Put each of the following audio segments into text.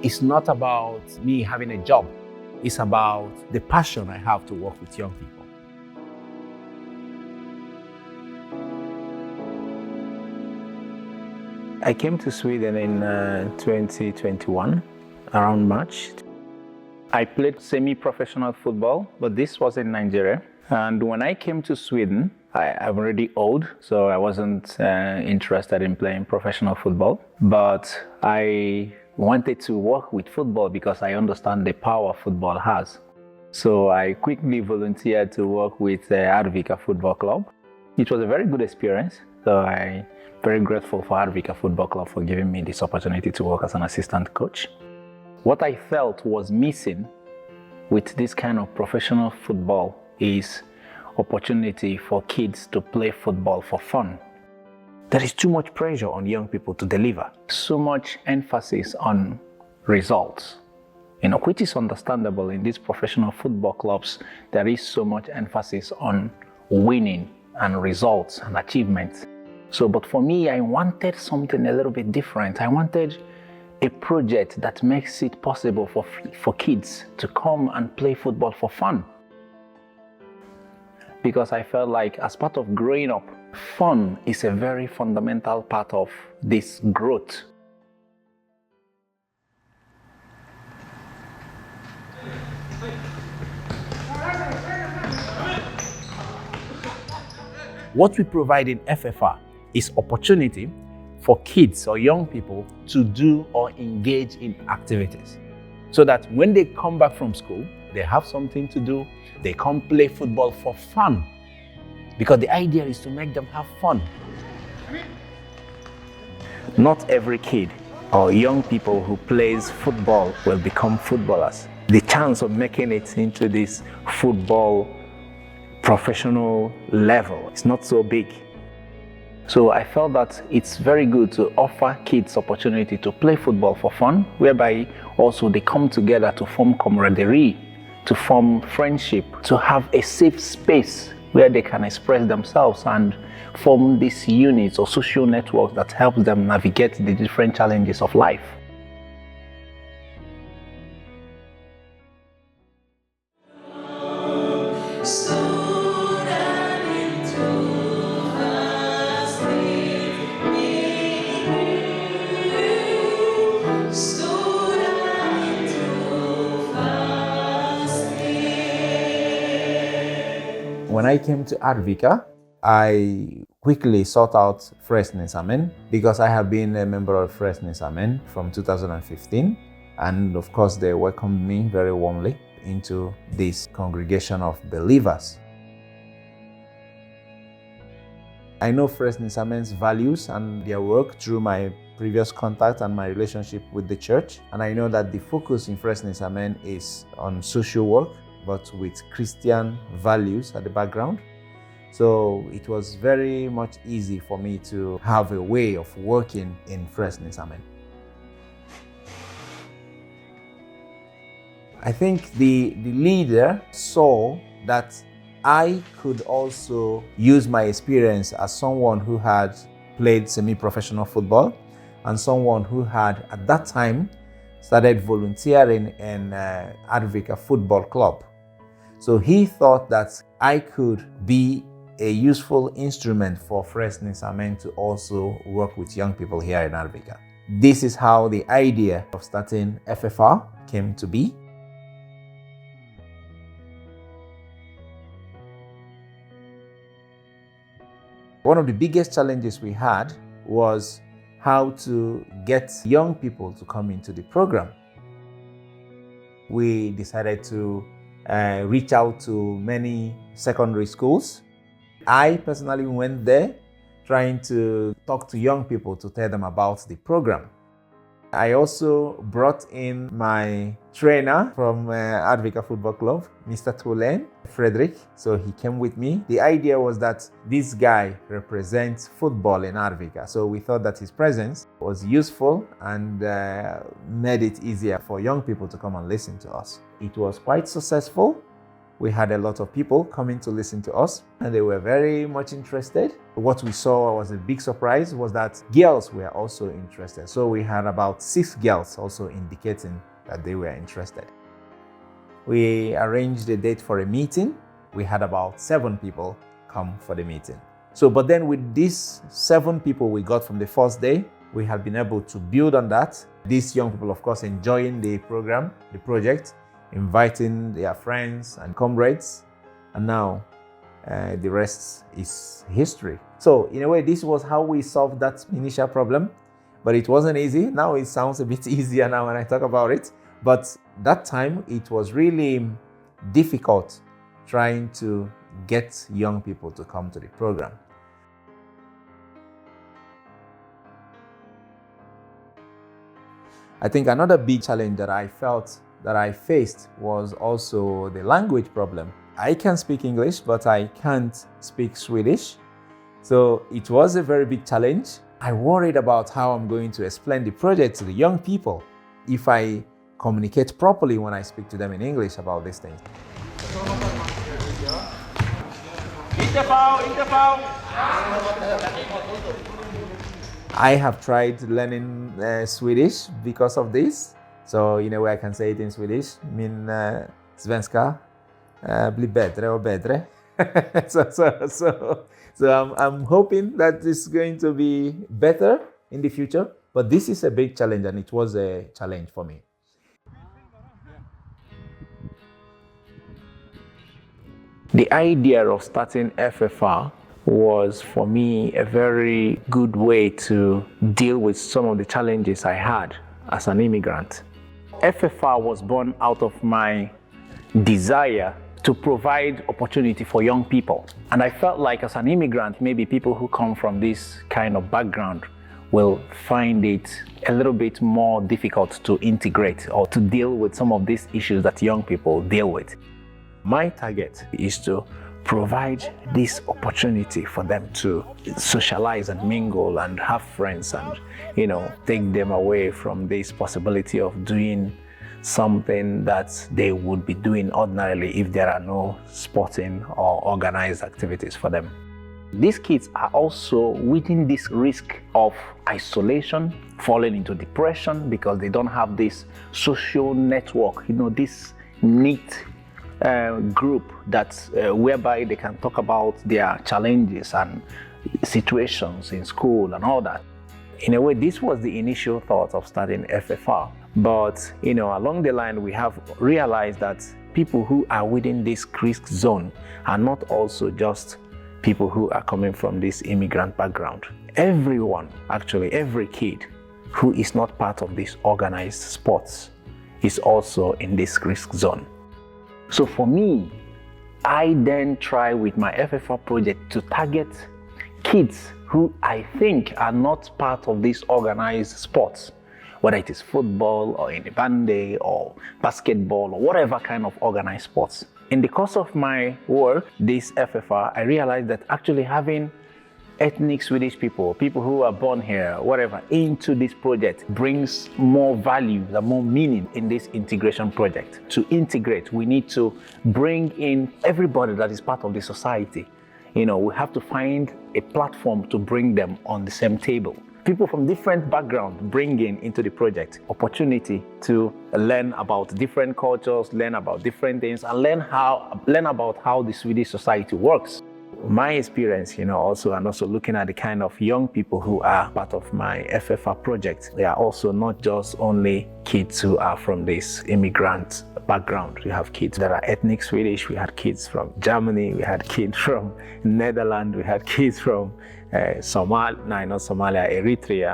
It's not about me having a job. It's about the passion I have to work with young people. I came to Sweden in 2021, around March. I played semi-professional football, but this was in Nigeria. And when I came to Sweden, I'm already old, so I wasn't interested in playing professional football. But I wanted to work with football because I understand the power football has. So I quickly volunteered to work with Arvika Football Club. It was a very good experience. So I'm very grateful for Arvika Football Club for giving me this opportunity to work as an assistant coach. What I felt was missing with this kind of professional football is opportunity for kids to play football for fun. There is too much pressure on young people to deliver, so much emphasis on results, which is understandable. In these professional football clubs, there is so much emphasis on winning and results and achievements. But for me, I wanted something a little bit different. I wanted a project that makes it possible for kids to come and play football for fun. Because I felt like as part of growing up, fun is a very fundamental part of this growth. What we provide in FFR is opportunity for kids or young people to do or engage in activities, so that when they come back from school, they have something to do. They come play football for fun, because the idea is to make them have fun. Not every kid or young people who plays football will become footballers. The chance of making it into this football professional level is not so big. So I felt that it's very good to offer kids opportunity to play football for fun, whereby also they come together to form camaraderie, to form friendship, to have a safe space where they can express themselves and form these units or social networks that helps them navigate the different challenges of life. When I came to Arvika, I quickly sought out Frälsningsarmén because I have been a member of Frälsningsarmén from 2015. And of course, they welcomed me very warmly into this congregation of believers. I know Frälsningsarmén's values and their work through my previous contact and my relationship with the church. And I know that the focus in Frälsningsarmén is on social work, but with Christian values at the background. So it was very much easy for me to have a way of working in Frälsningsarmén. I think the leader saw that I could also use my experience as someone who had played semi-professional football and someone who had, at that time, started volunteering in Arvika Football Club. So he thought that I could be a useful instrument for Frälsningsarmén to also work with young people here in Arvika. This is how the idea of starting FFR came to be. One of the biggest challenges we had was how to get young people to come into the program. We decided to reach out to many secondary schools. I personally went there trying to talk to young people to tell them about the program. I also brought in my trainer from Arvika Football Club, Mr. Tulen, Frederick. So he came with me. The idea was that this guy represents football in Arvika. So we thought that his presence was useful and made it easier for young people to come and listen to us. It was quite successful. We had a lot of people coming to listen to us, and they were very much interested. What we saw was a big surprise was that girls were also interested. So we had about 6 girls also indicating that they were interested. We arranged a date for a meeting. We had about 7 people come for the meeting. So, but then with these 7 people we got from the first day, we had been able to build on that. These young people, of course, enjoying the program, the project, inviting their friends and comrades, and now the rest is history. So in a way, this was how we solved that initial problem, but it wasn't easy. Now it sounds a bit easier now when I talk about it, but that time it was really difficult trying to get young people to come to the program. I think another big challenge that I felt that I faced was also the language problem. I can speak English, but I can't speak Swedish. So it was a very big challenge. I worried about how I'm going to explain the project to the young people if I communicate properly when I speak to them in English about these things. I have tried learning Swedish because of this. So in a way I can say it in Swedish. Min svenska blir bättre och bättre. So I'm hoping that it's going to be better in the future. But this is a big challenge, and it was a challenge for me. The idea of starting FFR was for me a very good way to deal with some of the challenges I had as an immigrant. FFR was born out of my desire to provide opportunity for young people. And I felt like as an immigrant, maybe people who come from this kind of background will find it a little bit more difficult to integrate or to deal with some of these issues that young people deal with. My target is to provide this opportunity for them to socialize and mingle and have friends and, take them away from this possibility of doing something that they would be doing ordinarily if there are no sporting or organized activities for them. These kids are also within this risk of isolation, falling into depression because they don't have this social network, this neat group that's whereby they can talk about their challenges and situations in school and all that. In a way, this was the initial thought of starting FFR. But, along the line, we have realized that people who are within this risk zone are not also just people who are coming from this immigrant background. Everyone, actually, every kid who is not part of this organized sports is also in this risk zone. So for me, I then try with my FFR project to target kids who I think are not part of these organized sports, whether it is football or in the bande or basketball or whatever kind of organized sports. In the course of my work, this FFR, I realized that actually having ethnic Swedish people who are born here, whatever, into this project brings more value and more meaning in this integration project. To integrate, we need to bring in everybody that is part of the society. We have to find a platform to bring them on the same table. People from different backgrounds bringing into the project opportunity to learn about different cultures, learn about different things, and learn about how the Swedish society works. My experience, also looking at the kind of young people who are part of my FFR project, they are also not just only kids who are from this immigrant background. We have kids that are ethnic Swedish, we had kids from Germany, we had kids from Netherlands, we had kids from Eritrea,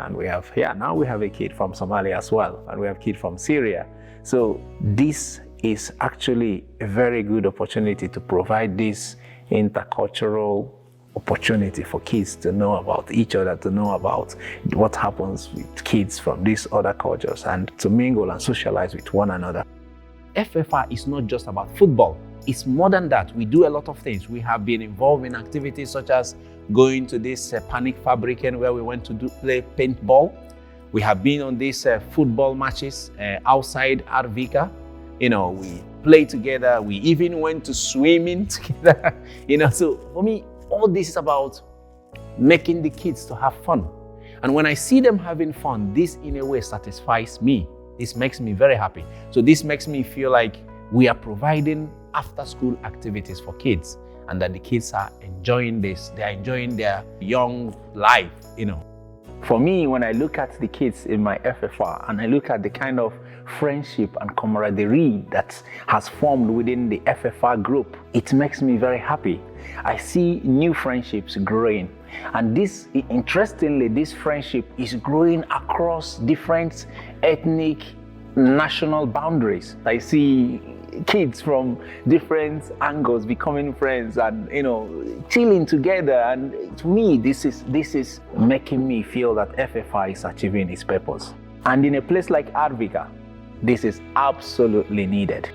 and now we have a kid from Somalia as well, and we have kids from Syria. So this is actually a very good opportunity to provide this intercultural opportunity for kids to know about each other, to know about what happens with kids from these other cultures, and to mingle and socialize with one another. FFR is not just about football. It's more than that. We do a lot of things. We have been involved in activities such as going to this Panic Fabriken where we went to play paintball. We have been on these football matches outside Arvika. We play together. We even went to swimming together. So for me, all this is about making the kids to have fun. And when I see them having fun, this in a way satisfies me. This makes me very happy. So this makes me feel like we are providing after-school activities for kids, and that the kids are enjoying this. They are enjoying their young life, For me, when I look at the kids in my FFR and I look at the kind of friendship and camaraderie that has formed within the FFR group, it makes me very happy. I see new friendships growing. And interestingly, this friendship is growing across different ethnic, national boundaries. I see kids from different angles becoming friends and chilling together, and to me this is making me feel that FFI is achieving its purpose. And in a place like Arvika, this is absolutely needed.